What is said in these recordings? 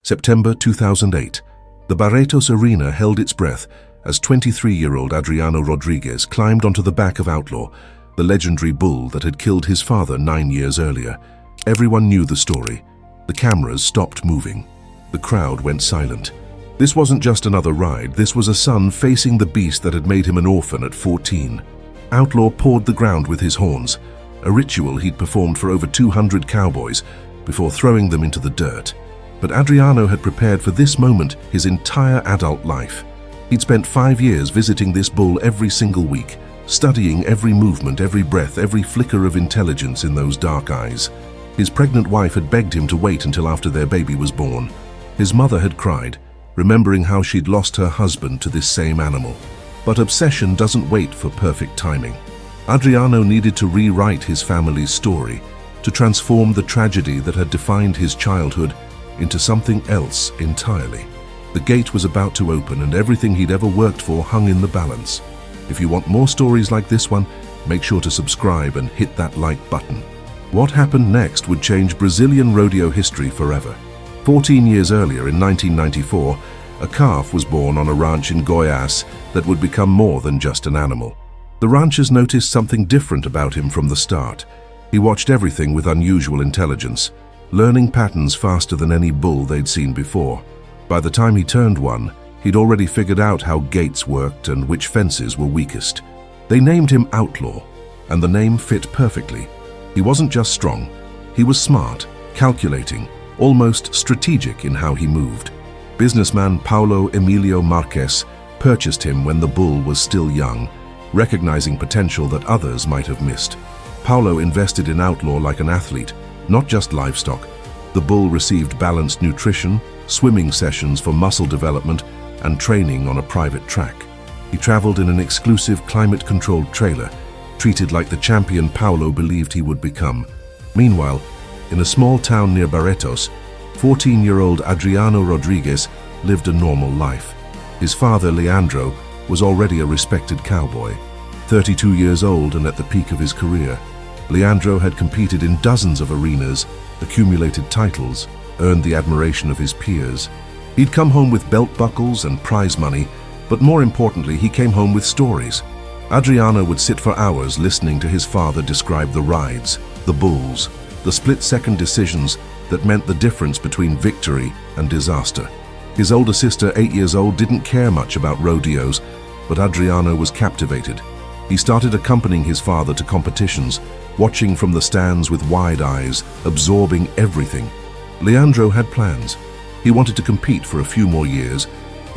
September 2008. The Barretos Arena held its breath as 23-year-old Adriano Rodriguez climbed onto the back of Outlaw, the legendary bull that had killed his father 9 years earlier. Everyone knew the story. The cameras stopped moving. The crowd went silent. This wasn't just another ride, this was a son facing the beast that had made him an orphan at 14. Outlaw pawed the ground with his horns, a ritual he'd performed for over 200 cowboys before throwing them into the dirt. But Adriano had prepared for this moment his entire adult life. He'd spent 5 years visiting this bull every single week, studying every movement, every breath, every flicker of intelligence in those dark eyes. His pregnant wife had begged him to wait until after their baby was born. His mother had cried, remembering how she'd lost her husband to this same animal. But obsession doesn't wait for perfect timing. Adriano needed to rewrite his family's story, to transform the tragedy that had defined his childhood into something else entirely. The gate was about to open and everything he'd ever worked for hung in the balance. If you want more stories like this one, make sure to subscribe and hit that like button. What happened next would change Brazilian rodeo history forever. 14 years earlier, in 1994, a calf was born on a ranch in Goiás that would become more than just an animal. The ranchers noticed something different about him from the start. He watched everything with unusual intelligence, learning patterns faster than any bull they'd seen before. By the time he turned one, he'd already figured out how gates worked and which fences were weakest. They named him Outlaw, and the name fit perfectly. He wasn't just strong, he was smart, calculating, almost strategic in how he moved. Businessman Paulo Emilio Marques purchased him when the bull was still young, recognizing potential that others might have missed. Paulo invested in Outlaw like an athlete, not just livestock. The bull received balanced nutrition, swimming sessions for muscle development, and training on a private track. He traveled in an exclusive climate-controlled trailer, treated like the champion Paulo believed he would become. Meanwhile, in a small town near Barretos, 14-year-old Adriano Rodriguez lived a normal life. His father, Leandro, was already a respected cowboy. 32 years old and at the peak of his career, Leandro had competed in dozens of arenas, accumulated titles, earned the admiration of his peers. He'd come home with belt buckles and prize money, but more importantly, he came home with stories. Adriano would sit for hours listening to his father describe the rides, the bulls, the split-second decisions that meant the difference between victory and disaster. His older sister, 8 years old, didn't care much about rodeos, but Adriano was captivated. He started accompanying his father to competitions, watching from the stands with wide eyes, absorbing everything. Leandro had plans. He wanted to compete for a few more years,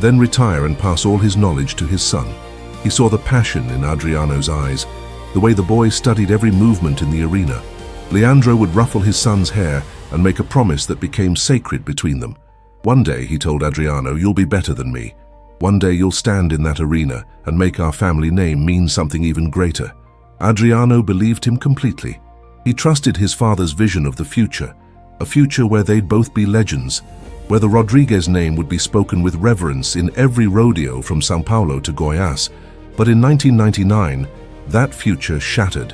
then retire and pass all his knowledge to his son. He saw the passion in Adriano's eyes, the way the boy studied every movement in the arena. Leandro would ruffle his son's hair and make a promise that became sacred between them. One day, he told Adriano, "You'll be better than me. One day you'll stand in that arena and make our family name mean something even greater." Adriano believed him completely. He trusted his father's vision of the future, a future where they'd both be legends, where the Rodriguez name would be spoken with reverence in every rodeo from São Paulo to Goiás. But in 1999, that future shattered.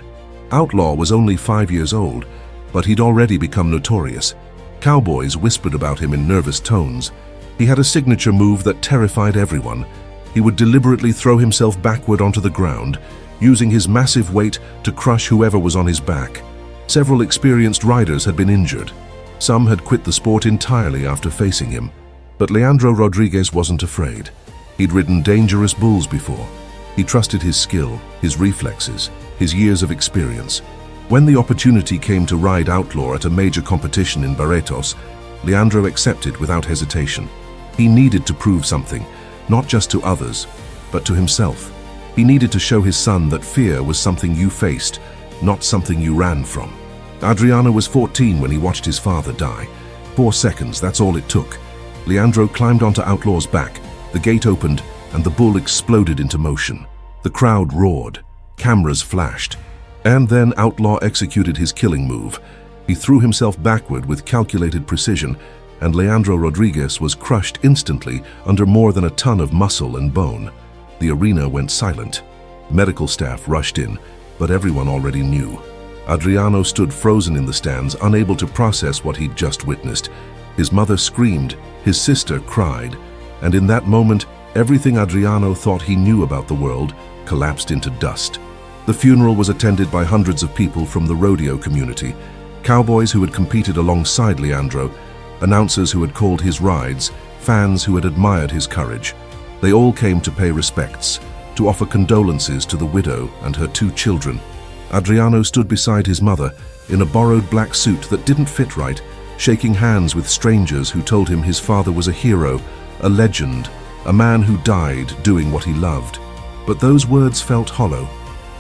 Outlaw was only 5 years old, but he'd already become notorious. Cowboys whispered about him in nervous tones. He had a signature move that terrified everyone. He would deliberately throw himself backward onto the ground, using his massive weight to crush whoever was on his back. Several experienced riders had been injured. Some had quit the sport entirely after facing him. But Leandro Rodriguez wasn't afraid. He'd ridden dangerous bulls before. He trusted his skill, his reflexes, his years of experience. When the opportunity came to ride Outlaw at a major competition in Barretos, Leandro accepted without hesitation. He needed to prove something, not just to others, but to himself. He needed to show his son that fear was something you faced, not something you ran from. Adriano was 14 when he watched his father die. 4 seconds, that's all it took. Leandro climbed onto Outlaw's back, the gate opened, and the bull exploded into motion. The crowd roared, cameras flashed, and then Outlaw executed his killing move. He threw himself backward with calculated precision, and Leandro Rodriguez was crushed instantly under more than a ton of muscle and bone. The arena went silent. Medical staff rushed in, but everyone already knew. Adriano stood frozen in the stands, unable to process what he'd just witnessed. His mother screamed, his sister cried, and in that moment, everything Adriano thought he knew about the world collapsed into dust. The funeral was attended by hundreds of people from the rodeo community, cowboys who had competed alongside Leandro, announcers who had called his rides, fans who had admired his courage. They all came to pay respects, to offer condolences to the widow and her 2 children. Adriano stood beside his mother in a borrowed black suit that didn't fit right, shaking hands with strangers who told him his father was a hero, a legend, a man who died doing what he loved. But those words felt hollow.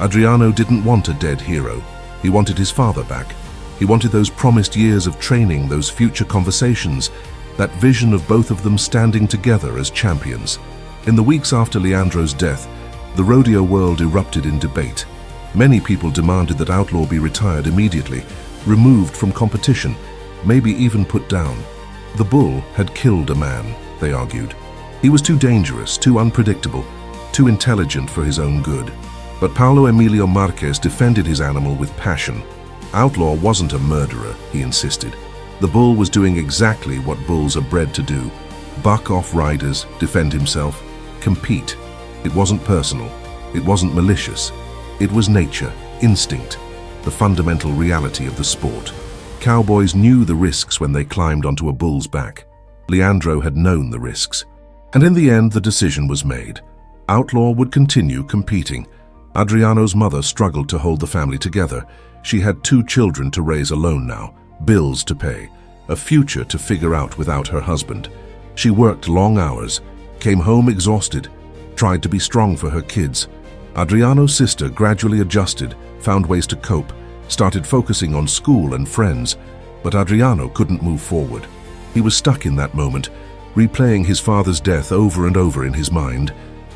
Adriano didn't want a dead hero. He wanted his father back. He wanted those promised years of training, those future conversations, that vision of both of them standing together as champions. In the weeks after Leandro's death, the rodeo world erupted in debate. Many people demanded that Outlaw be retired immediately, removed from competition, maybe even put down. The bull had killed a man, they argued. He was too dangerous, too unpredictable, too intelligent for his own good. But Paulo Emilio Marquez defended his animal with passion. Outlaw wasn't a murderer, he insisted. The bull was doing exactly what bulls are bred to do: buck off riders, defend himself, compete. It wasn't personal. It wasn't malicious. It was nature, instinct, the fundamental reality of the sport. Cowboys knew the risks when they climbed onto a bull's back. Leandro had known the risks. And in the end, the decision was made. Outlaw would continue competing. Adriano's mother struggled to hold the family together. She had 2 children to raise alone now, bills to pay, a future to figure out without her husband. She worked long hours, came home exhausted, tried to be strong for her kids. Adriano's sister gradually adjusted, found ways to cope, started focusing on school and friends, but Adriano couldn't move forward. He was stuck in that moment, replaying his father's death over and over in his mind.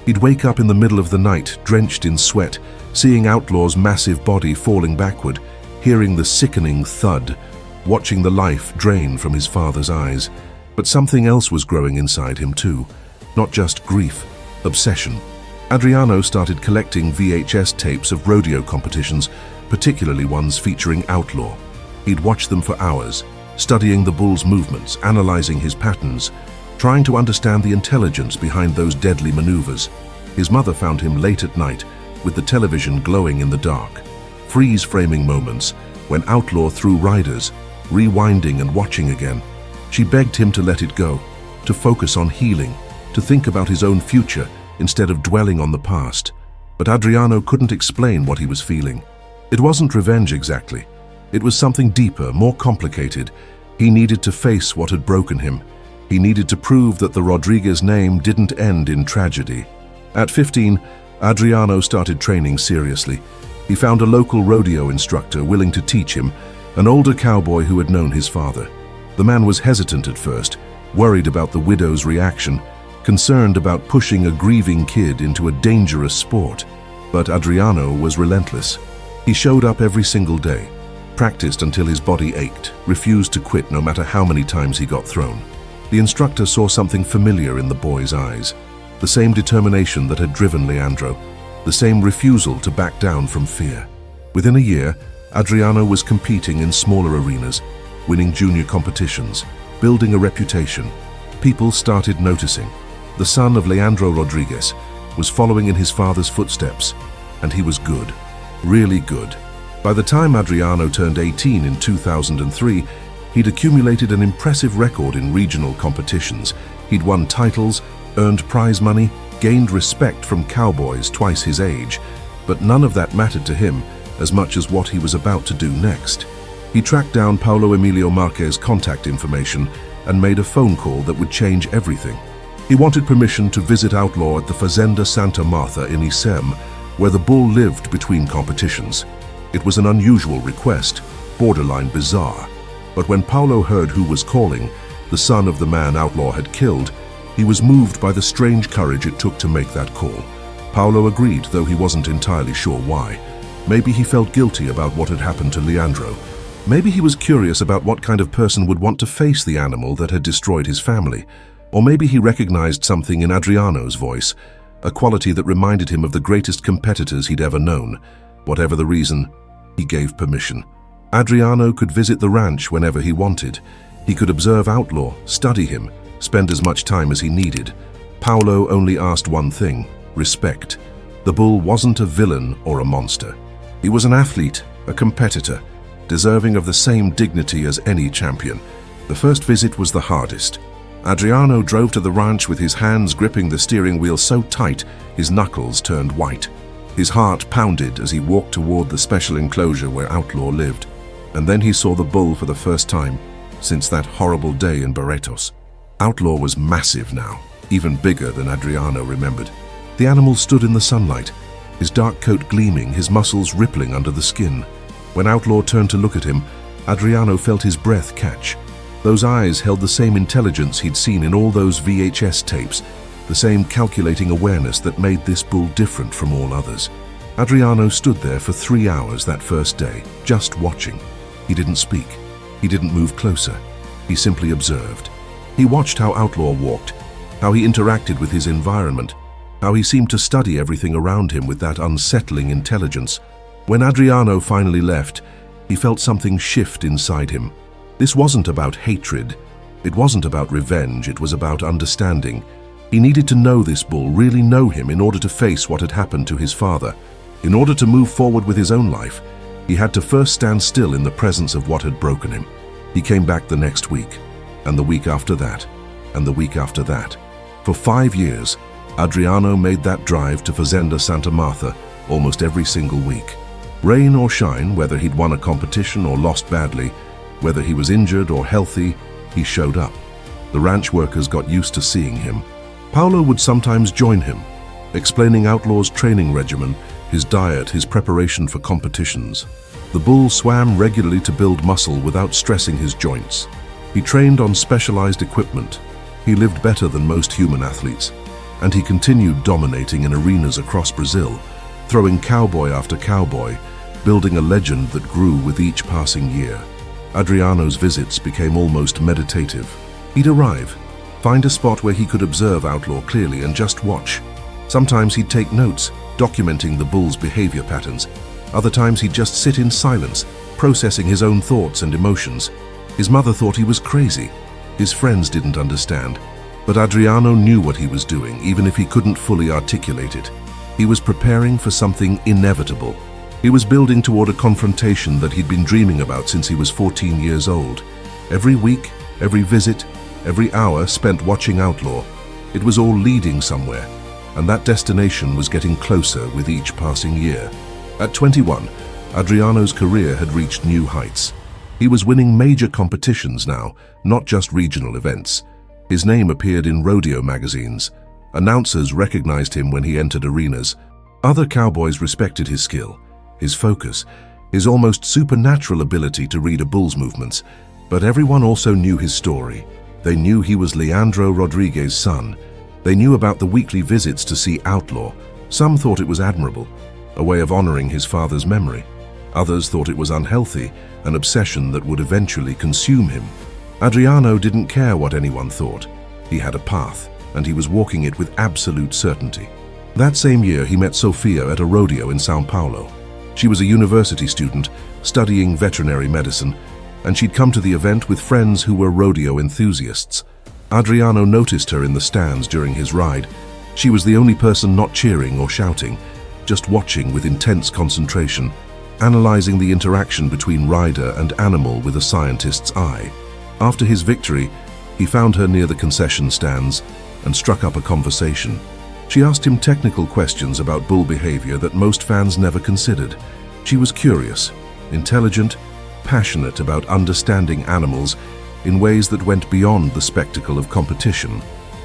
He'd wake up in the middle of the night, drenched in sweat, seeing Outlaw's massive body falling backward, hearing the sickening thud, watching the life drain from his father's eyes. But something else was growing inside him too, not just grief, obsession. Adriano started collecting VHS tapes of rodeo competitions, particularly ones featuring Outlaw. He'd watch them for hours, studying the bull's movements, analyzing his patterns, trying to understand the intelligence behind those deadly maneuvers. His mother found him late at night, with the television glowing in the dark. Freeze-framing moments when Outlaw threw riders, rewinding and watching again. She begged him to let it go, to focus on healing, to think about his own future instead of dwelling on the past. But Adriano couldn't explain what he was feeling. It wasn't revenge exactly. It was something deeper, more complicated. He needed to face what had broken him. He needed to prove that the Rodriguez name didn't end in tragedy. At 15, Adriano started training seriously. He found a local rodeo instructor willing to teach him, an older cowboy who had known his father. The man was hesitant at first, worried about the widow's reaction, concerned about pushing a grieving kid into a dangerous sport. But Adriano was relentless. He showed up every single day, practiced until his body ached, refused to quit no matter how many times he got thrown. The instructor saw something familiar in the boy's eyes, the same determination that had driven Leandro, the same refusal to back down from fear. Within a year, Adriano was competing in smaller arenas, winning junior competitions, building a reputation. People started noticing. The son of Leandro Rodriguez was following in his father's footsteps, and he was good, really good. By the time Adriano turned 18 in 2003, he'd accumulated an impressive record in regional competitions. He'd won titles, earned prize money, gained respect from cowboys twice his age, but none of that mattered to him as much as what he was about to do next. He tracked down Paulo Emilio Marquez's contact information and made a phone call that would change everything. He wanted permission to visit Outlaw at the Fazenda Santa Marta in Isem, where the bull lived between competitions. It was an unusual request, borderline bizarre. But when Paulo heard who was calling, the son of the man Outlaw had killed, he was moved by the strange courage it took to make that call. Paulo agreed, though he wasn't entirely sure why. Maybe he felt guilty about what had happened to Leandro. Maybe he was curious about what kind of person would want to face the animal that had destroyed his family. Or maybe he recognized something in Adriano's voice, a quality that reminded him of the greatest competitors he'd ever known. Whatever the reason, he gave permission. Adriano could visit the ranch whenever he wanted. He could observe Outlaw, study him, spend as much time as he needed. Paolo only asked one thing: respect. The bull wasn't a villain or a monster. He was an athlete, a competitor, deserving of the same dignity as any champion. The first visit was the hardest. Adriano drove to the ranch with his hands gripping the steering wheel so tight his knuckles turned white. His heart pounded as he walked toward the special enclosure where Outlaw lived. And then he saw the bull for the first time since that horrible day in Barretos. Outlaw was massive now, even bigger than Adriano remembered. The animal stood in the sunlight, his dark coat gleaming, his muscles rippling under the skin. When Outlaw turned to look at him, Adriano felt his breath catch. Those eyes held the same intelligence he'd seen in all those VHS tapes, the same calculating awareness that made this bull different from all others. Adriano stood there for 3 hours that first day, just watching. He didn't speak. He didn't move closer. He simply observed. He watched how Outlaw walked, how he interacted with his environment, how he seemed to study everything around him with that unsettling intelligence. When Adriano finally left, he felt something shift inside him. This wasn't about hatred. It wasn't about revenge. It was about understanding. He needed to know this bull, really know him, in order to face what had happened to his father. In order to move forward with his own life, he had to first stand still in the presence of what had broken him. He came back the next week, and the week after that, and the week after that. For 5 years, Adriano made that drive to Fazenda Santa Marta almost every single week. Rain or shine, whether he'd won a competition or lost badly, whether he was injured or healthy, he showed up. The ranch workers got used to seeing him. Paolo would sometimes join him, explaining Outlaw's training regimen, his diet, his preparation for competitions. The bull swam regularly to build muscle without stressing his joints. He trained on specialized equipment. He lived better than most human athletes, and he continued dominating in arenas across Brazil, throwing cowboy after cowboy, building a legend that grew with each passing year. Adriano's visits became almost meditative. He'd arrive, find a spot where he could observe Outlaw clearly and just watch. Sometimes he'd take notes, documenting the bull's behavior patterns. Other times he'd just sit in silence, processing his own thoughts and emotions. His mother thought he was crazy. His friends didn't understand. But Adriano knew what he was doing, even if he couldn't fully articulate it. He was preparing for something inevitable. He was building toward a confrontation that he'd been dreaming about since he was 14 years old. Every week, every visit, every hour spent watching Outlaw, it was all leading somewhere, and that destination was getting closer with each passing year. At 21, Adriano's career had reached new heights. He was winning major competitions now, not just regional events. His name appeared in rodeo magazines. Announcers recognized him when he entered arenas. Other cowboys respected his skill, his focus, his almost supernatural ability to read a bull's movements. But everyone also knew his story. They knew he was Leandro Rodriguez's son. They knew about the weekly visits to see Outlaw. Some thought it was admirable, a way of honoring his father's memory. Others thought it was unhealthy, an obsession that would eventually consume him. Adriano didn't care what anyone thought. He had a path, and he was walking it with absolute certainty. That same year, he met Sofia at a rodeo in São Paulo. She was a university student, studying veterinary medicine, and she'd come to the event with friends who were rodeo enthusiasts. Adriano noticed her in the stands during his ride. She was the only person not cheering or shouting, just watching with intense concentration, analyzing the interaction between rider and animal with a scientist's eye. After his victory, he found her near the concession stands and struck up a conversation. She asked him technical questions about bull behavior that most fans never considered. She was curious, intelligent, passionate about understanding animals in ways that went beyond the spectacle of competition.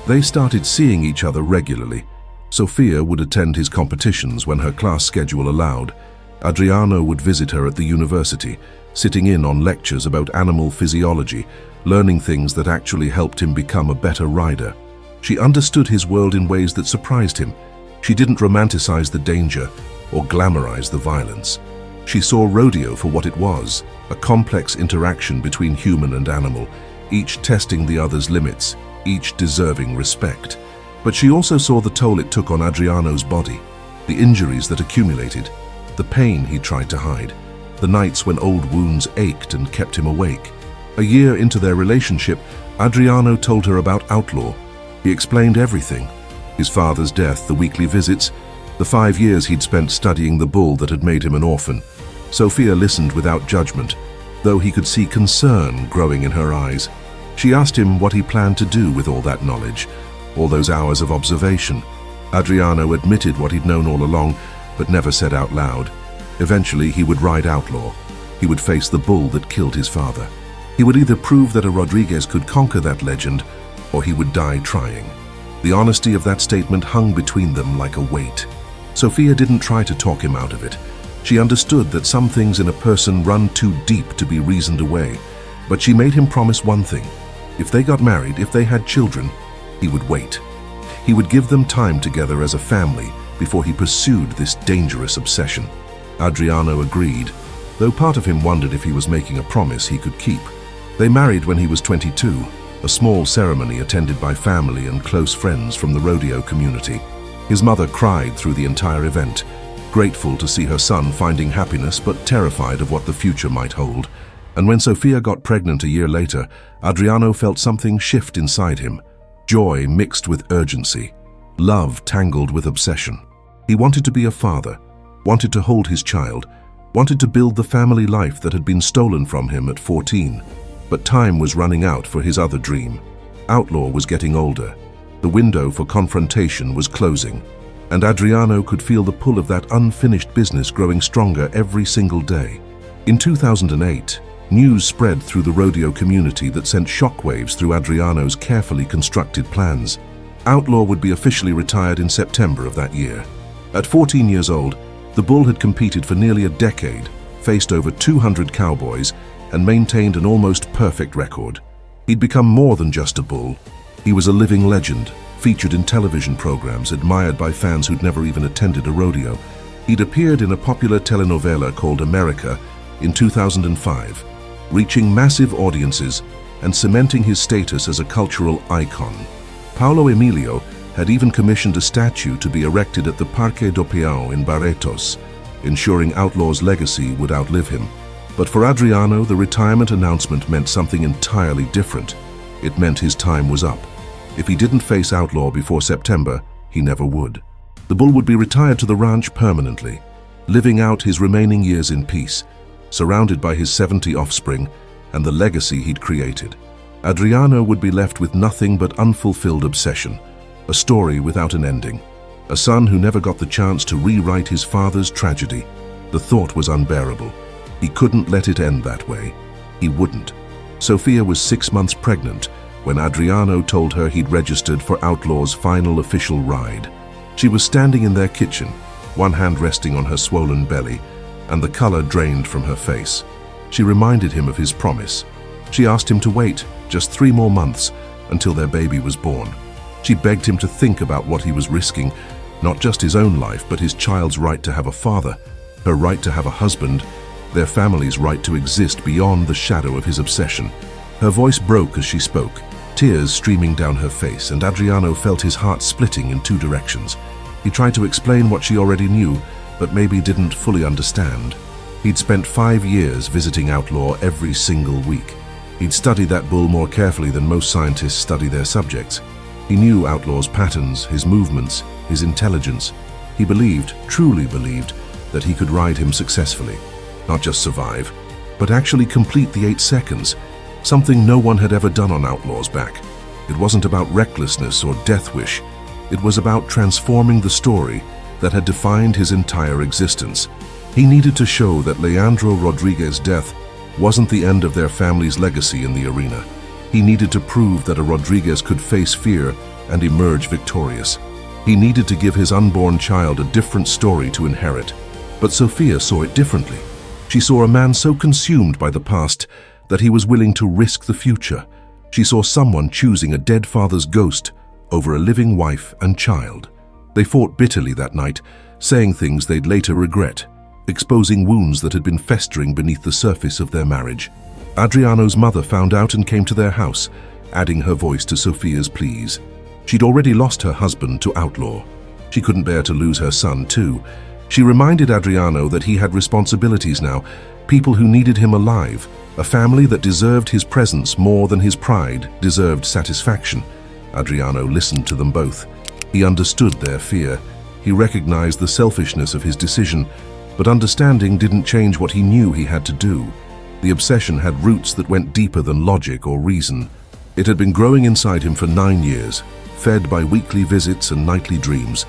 They started seeing each other regularly. Sofia would attend his competitions when her class schedule allowed. Adriano would visit her at the university, sitting in on lectures about animal physiology, learning things that actually helped him become a better rider. She understood his world in ways that surprised him. She didn't romanticize the danger or glamorize the violence. She saw rodeo for what it was, a complex interaction between human and animal, each testing the other's limits, each deserving respect. But she also saw the toll it took on Adriano's body, the injuries that accumulated, the pain he tried to hide, the nights when old wounds ached and kept him awake. A year into their relationship, Adriano told her about Outlaw. He explained everything: his father's death, the weekly visits, the 5 years he'd spent studying the bull that had made him an orphan. Sophia listened without judgment, though he could see concern growing in her eyes. She asked him what he planned to do with all that knowledge, all those hours of observation. Adriano admitted what he'd known all along, but never said out loud. Eventually, he would ride Outlaw. He would face the bull that killed his father. He would either prove that a Rodriguez could conquer that legend, or he would die trying. The honesty of that statement hung between them like a weight. Sophia didn't try to talk him out of it. She understood that some things in a person run too deep to be reasoned away, but she made him promise one thing: if they got married, if they had children, he would wait. He would give them time together as a family before he pursued this dangerous obsession. Adriano agreed, though part of him wondered if he was making a promise he could keep. They married when he was 22, a small ceremony attended by family and close friends from the rodeo community. His mother cried through the entire event, grateful to see her son finding happiness but terrified of what the future might hold. And when Sophia got pregnant a year later, Adriano felt something shift inside him. Joy mixed with urgency. Love tangled with obsession. He wanted to be a father, wanted to hold his child, wanted to build the family life that had been stolen from him at 14. But time was running out for his other dream. Outlaw was getting older. The window for confrontation was closing, and Adriano could feel the pull of that unfinished business growing stronger every single day. In 2008, news spread through the rodeo community that sent shockwaves through Adriano's carefully constructed plans. Outlaw would be officially retired in September of that year. At 14 years old, the bull had competed for nearly a decade, faced over 200 cowboys, and maintained an almost perfect record. He'd become more than just a bull. He was a living legend, featured in television programs, admired by fans who'd never even attended a rodeo. He'd appeared in a popular telenovela called America in 2005, reaching massive audiences and cementing his status as a cultural icon. Paulo Emilio had even commissioned a statue to be erected at the Parque do Peão in Barretos, ensuring Outlaw's legacy would outlive him. But for Adriano, the retirement announcement meant something entirely different. It meant his time was up. If he didn't face Outlaw before September, he never would. The bull would be retired to the ranch permanently, living out his remaining years in peace, surrounded by his 70 offspring and the legacy he'd created. Adriano would be left with nothing but unfulfilled obsession, a story without an ending, a son who never got the chance to rewrite his father's tragedy. The thought was unbearable. He couldn't let it end that way. He wouldn't. Sophia was 6 months pregnant when Adriano told her he'd registered for Outlaw's final official ride. She was standing in their kitchen, one hand resting on her swollen belly, and the color drained from her face. She reminded him of his promise. She asked him to wait just 3 more months until their baby was born. She begged him to think about what he was risking, not just his own life, but his child's right to have a father, her right to have a husband, their family's right to exist beyond the shadow of his obsession. Her voice broke as she spoke, tears streaming down her face, and Adriano felt his heart splitting in 2 directions. He tried to explain what she already knew, but maybe didn't fully understand. He'd spent 5 years visiting Outlaw every single week. He'd studied that bull more carefully than most scientists study their subjects. He knew Outlaw's patterns, his movements, his intelligence. He believed, truly believed, that he could ride him successfully. Not just survive, but actually complete the 8 seconds, something no one had ever done on Outlaw's back. It wasn't about recklessness or death wish. It was about transforming the story that had defined his entire existence. He needed to show that Leandro Rodriguez's death wasn't the end of their family's legacy in the arena. He needed to prove that a Rodriguez could face fear and emerge victorious. He needed to give his unborn child a different story to inherit. But Sophia saw it differently. She saw a man so consumed by the past that he was willing to risk the future. She saw someone choosing a dead father's ghost over a living wife and child. They fought bitterly that night, saying things they'd later regret, exposing wounds that had been festering beneath the surface of their marriage. Adriano's mother found out and came to their house, adding her voice to Sophia's pleas. She'd already lost her husband to Outlaw. She couldn't bear to lose her son, too. She reminded Adriano that he had responsibilities now, people who needed him alive, A family that deserved his presence more than his pride deserved satisfaction. Adriano listened to them both. He understood their fear. He recognized the selfishness of his decision, but understanding didn't change what he knew he had to do. The obsession had roots that went deeper than logic or reason. It had been growing inside him for 9 years, fed by weekly visits and nightly dreams,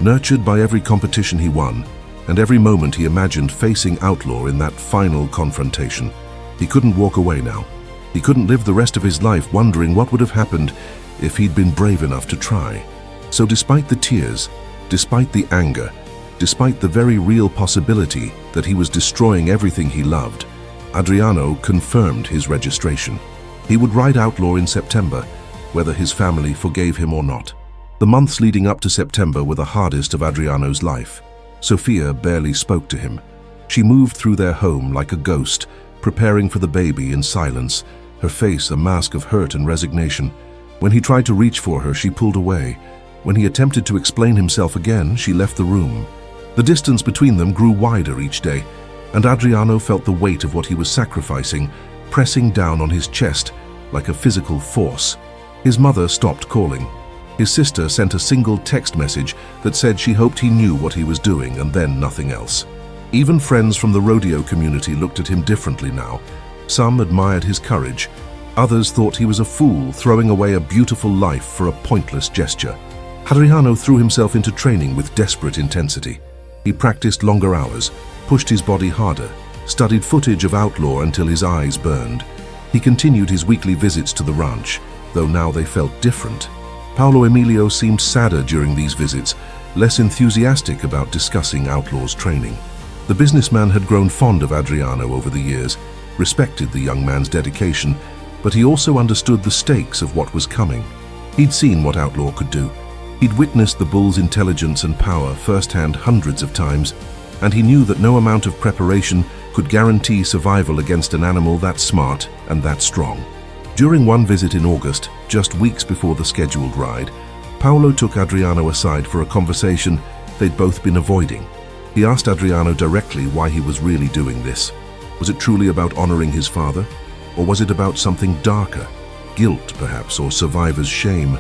nurtured by every competition he won, and every moment he imagined facing Outlaw in that final confrontation. He couldn't walk away now. He couldn't live the rest of his life wondering what would have happened if he'd been brave enough to try. So despite the tears, despite the anger, despite the very real possibility that he was destroying everything he loved, Adriano confirmed his registration. He would ride Outlaw in September, whether his family forgave him or not. The months leading up to September were the hardest of Adriano's life. Sophia barely spoke to him. She moved through their home like a ghost, preparing for the baby in silence, her face a mask of hurt and resignation. When he tried to reach for her, she pulled away. When he attempted to explain himself again, she left the room. The distance between them grew wider each day, and Adriano felt the weight of what he was sacrificing pressing down on his chest like a physical force. His mother stopped calling. His sister sent a single text message that said she hoped he knew what he was doing and then nothing else. Even friends from the rodeo community looked at him differently now. Some admired his courage. Others thought he was a fool throwing away a beautiful life for a pointless gesture. Adriano threw himself into training with desperate intensity. He practiced longer hours, pushed his body harder, studied footage of Outlaw until his eyes burned. He continued his weekly visits to the ranch, though now they felt different. Paulo Emilio seemed sadder during these visits, less enthusiastic about discussing Outlaw's training. The businessman had grown fond of Adriano over the years, respected the young man's dedication, but he also understood the stakes of what was coming. He'd seen what Outlaw could do. He'd witnessed the bull's intelligence and power firsthand hundreds of times, and he knew that no amount of preparation could guarantee survival against an animal that smart and that strong. During one visit in August, just weeks before the scheduled ride, Paulo took Adriano aside for a conversation they'd both been avoiding. He asked Adriano directly why he was really doing this. Was it truly about honoring his father? Or was it about something darker? Guilt, perhaps, or survivor's shame,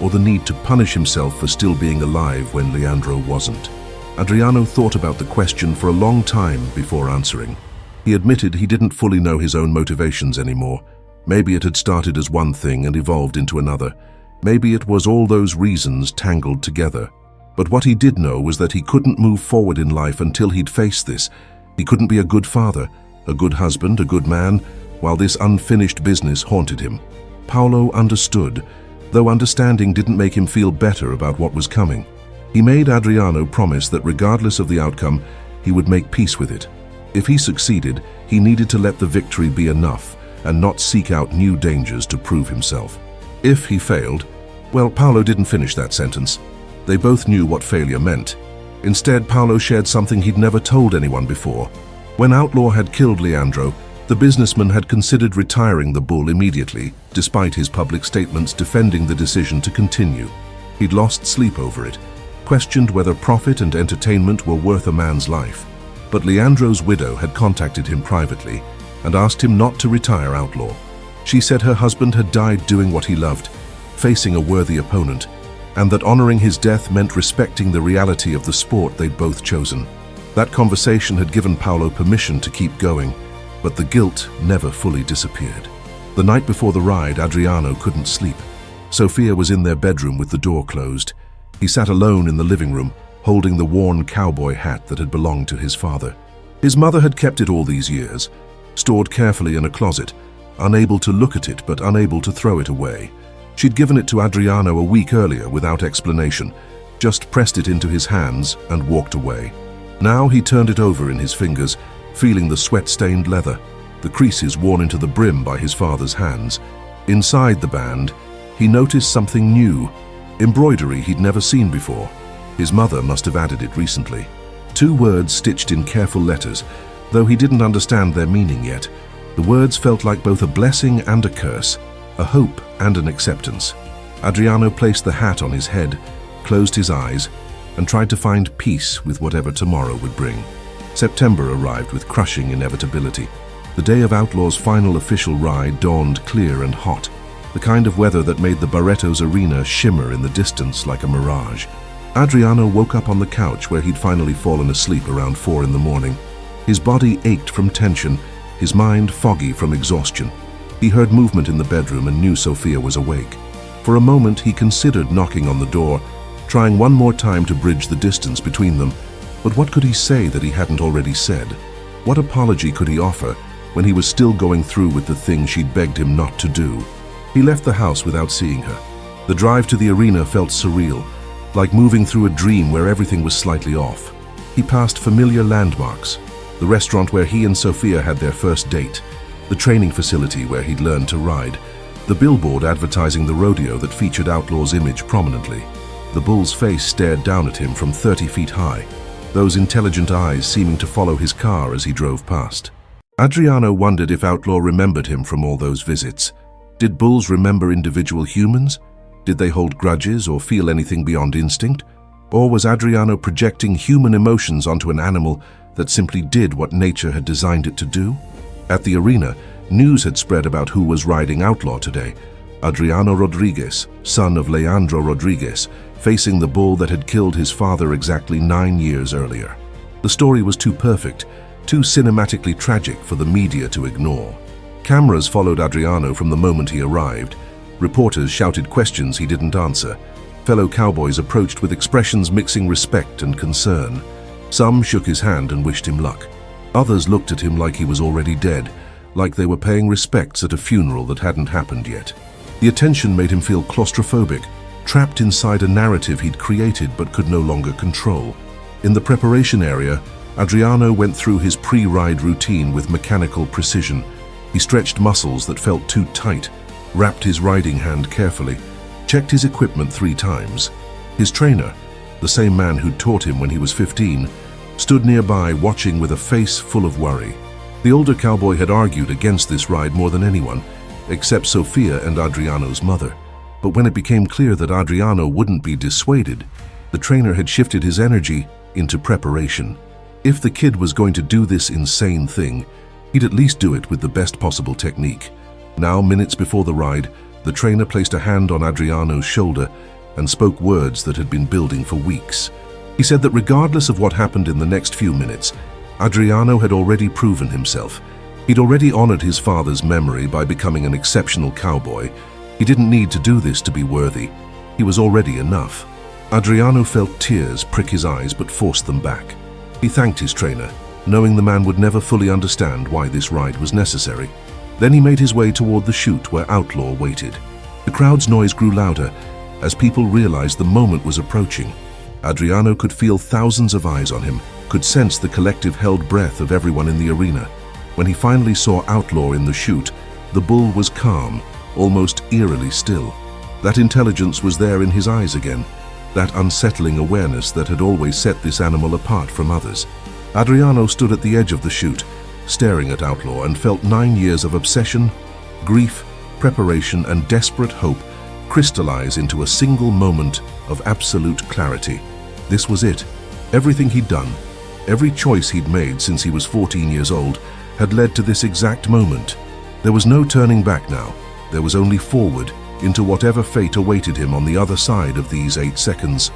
or the need to punish himself for still being alive when Leandro wasn't? Adriano thought about the question for a long time before answering. He admitted he didn't fully know his own motivations anymore. Maybe it had started as one thing and evolved into another. Maybe it was all those reasons tangled together. But what he did know was that he couldn't move forward in life until he'd faced this. He couldn't be a good father, a good husband, a good man, while this unfinished business haunted him. Paulo understood, though understanding didn't make him feel better about what was coming. He made Adriano promise that regardless of the outcome, he would make peace with it. If he succeeded, he needed to let the victory be enough and not seek out new dangers to prove himself. If he failed, well, Paulo didn't finish that sentence. They both knew what failure meant. Instead, Paulo shared something he'd never told anyone before. When Outlaw had killed Leandro, the businessman had considered retiring the bull immediately, despite his public statements defending the decision to continue. He'd lost sleep over it, questioned whether profit and entertainment were worth a man's life. But Leandro's widow had contacted him privately and asked him not to retire Outlaw. She said her husband had died doing what he loved, facing a worthy opponent, and that honoring his death meant respecting the reality of the sport they'd both chosen. That conversation had given Paulo permission to keep going, but the guilt never fully disappeared. The night before the ride, Adriano couldn't sleep. Sophia was in their bedroom with the door closed. He sat alone in the living room, holding the worn cowboy hat that had belonged to his father. His mother had kept it all these years, stored carefully in a closet, unable to look at it but unable to throw it away. She'd given it to Adriano a week earlier without explanation, just pressed it into his hands and walked away. Now he turned it over in his fingers, feeling the sweat-stained leather, the creases worn into the brim by his father's hands. Inside the band, he noticed something new, embroidery he'd never seen before. His mother must have added it recently. 2 words stitched in careful letters, though he didn't understand their meaning yet. The words felt like both a blessing and a curse, a hope and an acceptance. Adriano placed the hat on his head, closed his eyes, and tried to find peace with whatever tomorrow would bring. September arrived with crushing inevitability. The day of Outlaw's final official ride dawned clear and hot, the kind of weather that made the Barretos arena shimmer in the distance like a mirage. Adriano woke up on the couch where he'd finally fallen asleep around 4 in the morning. His body ached from tension, his mind foggy from exhaustion. He heard movement in the bedroom and knew Sophia was awake. For a moment, he considered knocking on the door, trying one more time to bridge the distance between them. But what could he say that he hadn't already said? What apology could he offer when he was still going through with the thing she'd begged him not to do? He left the house without seeing her. The drive to the arena felt surreal, like moving through a dream where everything was slightly off. He passed familiar landmarks, the restaurant where he and Sophia had their first date, the training facility where he'd learned to ride, the billboard advertising the rodeo that featured Outlaw's image prominently. The bull's face stared down at him from 30 feet high, those intelligent eyes seeming to follow his car as he drove past. Adriano wondered if Outlaw remembered him from all those visits. Did bulls remember individual humans? Did they hold grudges or feel anything beyond instinct? Or was Adriano projecting human emotions onto an animal that simply did what nature had designed it to do? At the arena, news had spread about who was riding Outlaw today. Adriano Rodriguez, son of Leandro Rodriguez, facing the bull that had killed his father exactly 9 years earlier. The story was too perfect, too cinematically tragic for the media to ignore. Cameras followed Adriano from the moment he arrived. Reporters shouted questions he didn't answer. Fellow Cowboys approached with expressions mixing respect and concern. Some shook his hand and wished him luck. Others looked at him like he was already dead, like they were paying respects at a funeral that hadn't happened yet. The attention made him feel claustrophobic, trapped inside a narrative he'd created but could no longer control. In the preparation area, Adriano went through his pre-ride routine with mechanical precision. He stretched muscles that felt too tight, wrapped his riding hand carefully, checked his equipment 3 times. His trainer, the same man who'd taught him when he was 15, stood nearby watching with a face full of worry. The older cowboy had argued against this ride more than anyone, except Sophia and Adriano's mother. But when it became clear that Adriano wouldn't be dissuaded, the trainer had shifted his energy into preparation. If the kid was going to do this insane thing, he'd at least do it with the best possible technique. Now, minutes before the ride, the trainer placed a hand on Adriano's shoulder and spoke words that had been building for weeks. He said that regardless of what happened in the next few minutes, Adriano had already proven himself. He'd already honored his father's memory by becoming an exceptional cowboy. He didn't need to do this to be worthy. He was already enough. Adriano felt tears prick his eyes but forced them back. He thanked his trainer, knowing the man would never fully understand why this ride was necessary. Then he made his way toward the chute where Outlaw waited. The crowd's noise grew louder as people realized the moment was approaching. Adriano could feel thousands of eyes on him, could sense the collective held breath of everyone in the arena. When he finally saw Outlaw in the chute, the bull was calm, almost eerily still. That intelligence was there in his eyes again, that unsettling awareness that had always set this animal apart from others. Adriano stood at the edge of the chute, staring at Outlaw, and felt 9 years of obsession, grief, preparation, and desperate hope crystallize into a single moment of absolute clarity. This was it. Everything he'd done, every choice he'd made since he was 14 years old, had led to this exact moment. There was no turning back now. There was only forward, into whatever fate awaited him on the other side of these 8 seconds.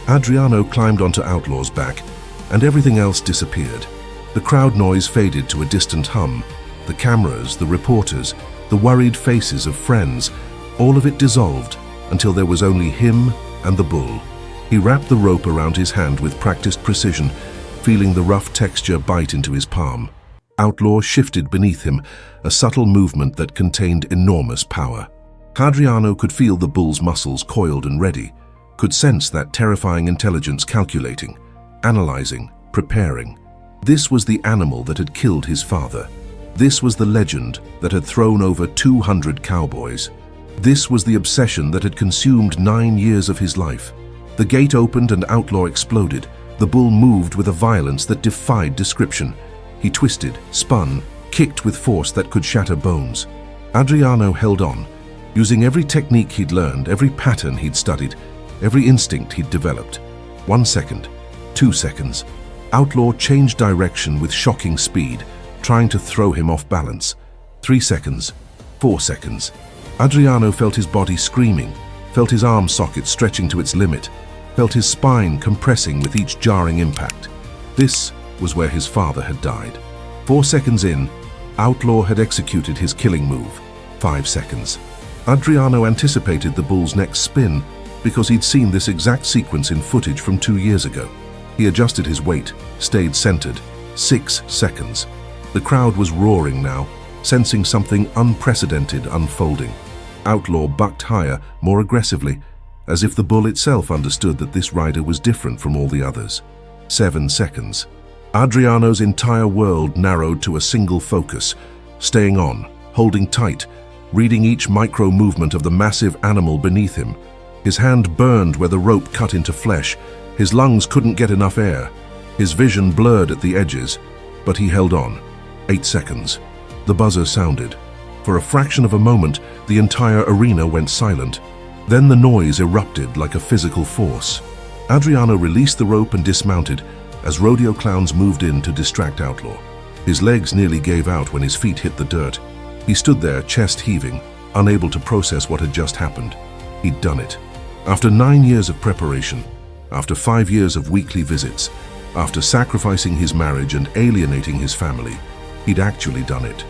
Adriano climbed onto Outlaw's back, and everything else disappeared. The crowd noise faded to a distant hum. The cameras, the reporters, the worried faces of friends, all of it dissolved until there was only him and the bull. He wrapped the rope around his hand with practiced precision, feeling the rough texture bite into his palm. Outlaw shifted beneath him, a subtle movement that contained enormous power. Adriano could feel the bull's muscles coiled and ready, could sense that terrifying intelligence calculating, analyzing, preparing. This was the animal that had killed his father. This was the legend that had thrown over 200 cowboys. This was the obsession that had consumed 9 years of his life. The gate opened and Outlaw exploded. The bull moved with a violence that defied description. He twisted, spun, kicked with force that could shatter bones. Adriano held on, using every technique he'd learned, every pattern he'd studied, every instinct he'd developed. 1 second, 2 seconds. Outlaw changed direction with shocking speed, trying to throw him off balance. 3 seconds, 4 seconds. Adriano felt his body screaming, felt his arm socket stretching to its limit, felt his spine compressing with each jarring impact. This was where his father had died. 4 seconds in, Outlaw had executed his killing move. 5 seconds. Adriano anticipated the bull's next spin because he'd seen this exact sequence in footage from 2 years ago. He adjusted his weight, stayed centered. 6 seconds. The crowd was roaring now, sensing something unprecedented unfolding. Outlaw bucked higher, more aggressively, as if the bull itself understood that this rider was different from all the others. 7 seconds. Adriano's entire world narrowed to a single focus, staying on, holding tight, reading each micro-movement of the massive animal beneath him. His hand burned where the rope cut into flesh. His lungs couldn't get enough air. His vision blurred at the edges, but he held on. 8 seconds. The buzzer sounded. For a fraction of a moment, the entire arena went silent. Then the noise erupted like a physical force. Adriano released the rope and dismounted as rodeo clowns moved in to distract Outlaw. His legs nearly gave out when his feet hit the dirt. He stood there, chest heaving, unable to process what had just happened. He'd done it. After 9 years of preparation, after 5 years of weekly visits, after sacrificing his marriage and alienating his family, he'd actually done it.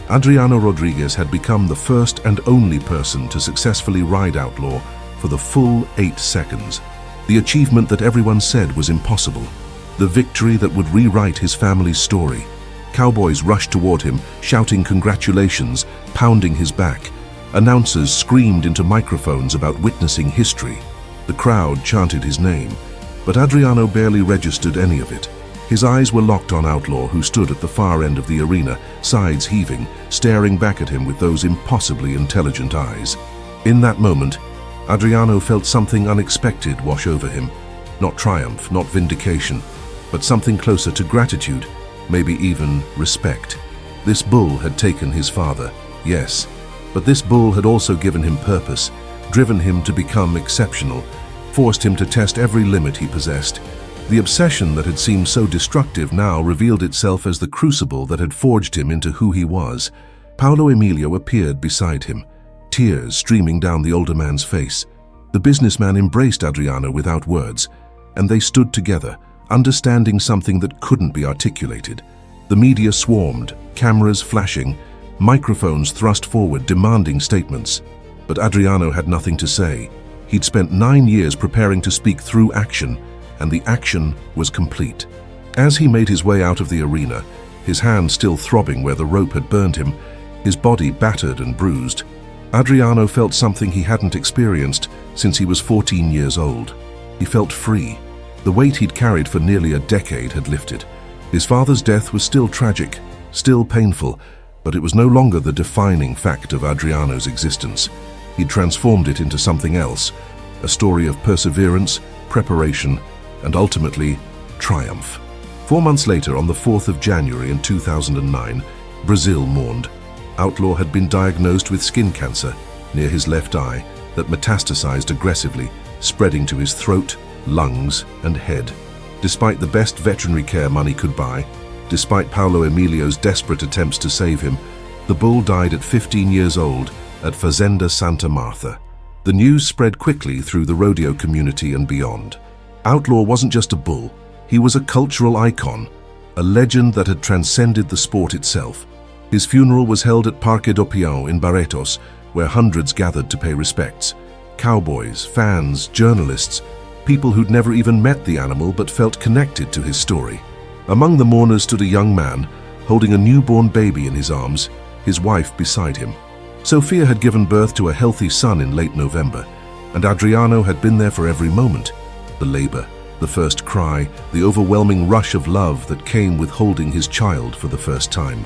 Adriano Rodriguez had become the first and only person to successfully ride Outlaw for the full 8 seconds. The achievement that everyone said was impossible. The victory that would rewrite his family's story. Cowboys rushed toward him, shouting congratulations, pounding his back. Announcers screamed into microphones about witnessing history. The crowd chanted his name, but Adriano barely registered any of it. His eyes were locked on Outlaw, who stood at the far end of the arena, sides heaving, staring back at him with those impossibly intelligent eyes. In that moment, Adriano felt something unexpected wash over him. Not triumph, not vindication, but something closer to gratitude, maybe even respect. This bull had taken his father, yes, but this bull had also given him purpose, driven him to become exceptional, forced him to test every limit he possessed. The obsession that had seemed so destructive now revealed itself as the crucible that had forged him into who he was. Paolo Emilio appeared beside him, tears streaming down the older man's face. The businessman embraced Adriano without words, and they stood together, understanding something that couldn't be articulated. The media swarmed, cameras flashing, microphones thrust forward demanding statements. But Adriano had nothing to say. He'd spent 9 years preparing to speak through action, and the action was complete. As he made his way out of the arena, his hand still throbbing where the rope had burned him, his body battered and bruised, Adriano felt something he hadn't experienced since he was 14 years old. He felt free. The weight he'd carried for nearly a decade had lifted. His father's death was still tragic, still painful, but it was no longer the defining fact of Adriano's existence. He'd transformed it into something else, a story of perseverance, preparation, and ultimately, triumph. 4 months later, on the 4th of January in 2009, Brazil mourned. Outlaw had been diagnosed with skin cancer near his left eye that metastasized aggressively, spreading to his throat, lungs, and head. Despite the best veterinary care money could buy, despite Paolo Emilio's desperate attempts to save him, the bull died at 15 years old at Fazenda Santa Martha. The news spread quickly through the rodeo community and beyond. Outlaw wasn't just a bull, he was a cultural icon, a legend that had transcended the sport itself. His funeral was held at Parque do Peão in Barretos, where hundreds gathered to pay respects. Cowboys, fans, journalists, people who'd never even met the animal but felt connected to his story. Among the mourners stood a young man, holding a newborn baby in his arms, his wife beside him. Sophia had given birth to a healthy son in late November, and Adriano had been there for every moment. The labor, the first cry, the overwhelming rush of love that came with holding his child for the first time.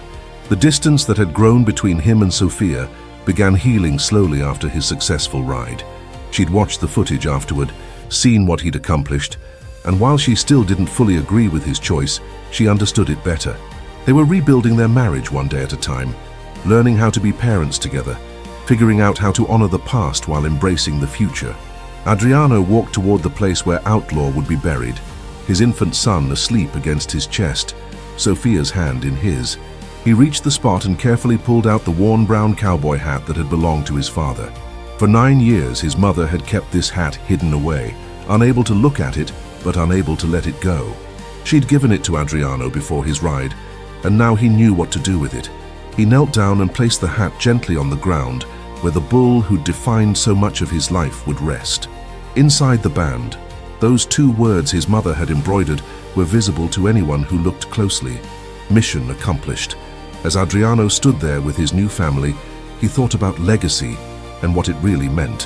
The distance that had grown between him and Sophia began healing slowly after his successful ride. She'd watched the footage afterward, seen what he'd accomplished, and while she still didn't fully agree with his choice, she understood it better. They were rebuilding their marriage one day at a time, learning how to be parents together, figuring out how to honor the past while embracing the future. Adriano walked toward the place where Outlaw would be buried, his infant son asleep against his chest, Sophia's hand in his. He reached the spot and carefully pulled out the worn brown cowboy hat that had belonged to his father. For 9 years, his mother had kept this hat hidden away, unable to look at it, but unable to let it go. She'd given it to Adriano before his ride, and now he knew what to do with it. He knelt down and placed the hat gently on the ground, where the bull who'd defined so much of his life would rest. Inside the band, those 2 words his mother had embroidered were visible to anyone who looked closely. Mission accomplished. As Adriano stood there with his new family, he thought about legacy and what it really meant.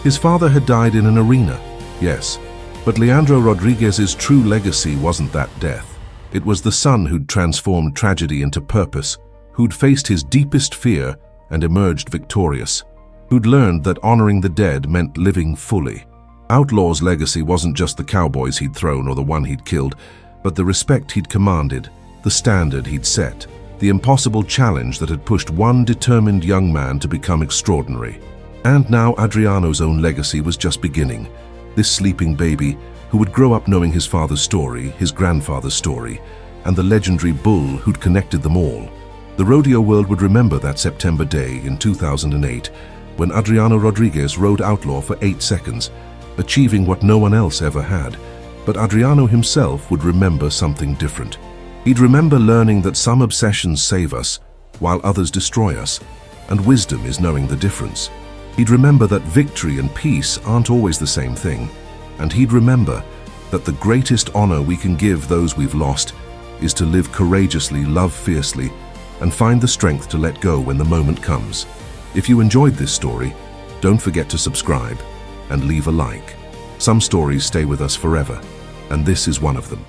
His father had died in an arena, yes, but Leandro Rodriguez's true legacy wasn't that death. It was the son who'd transformed tragedy into purpose, who'd faced his deepest fear and emerged victorious, who'd learned that honoring the dead meant living fully. Outlaw's legacy wasn't just the cowboys he'd thrown or the one he'd killed, but the respect he'd commanded, the standard he'd set, the impossible challenge that had pushed one determined young man to become extraordinary. And now Adriano's own legacy was just beginning. This sleeping baby who would grow up knowing his father's story, his grandfather's story, and the legendary bull who'd connected them all. The rodeo world would remember that September day in 2008 when Adriano Rodriguez rode Outlaw for 8 seconds, achieving what no one else ever had. But Adriano himself would remember something different. He'd remember learning that some obsessions save us, while others destroy us, and wisdom is knowing the difference. He'd remember that victory and peace aren't always the same thing, and he'd remember that the greatest honor we can give those we've lost is to live courageously, love fiercely, and find the strength to let go when the moment comes. If you enjoyed this story, don't forget to subscribe and leave a like. Some stories stay with us forever, and this is one of them.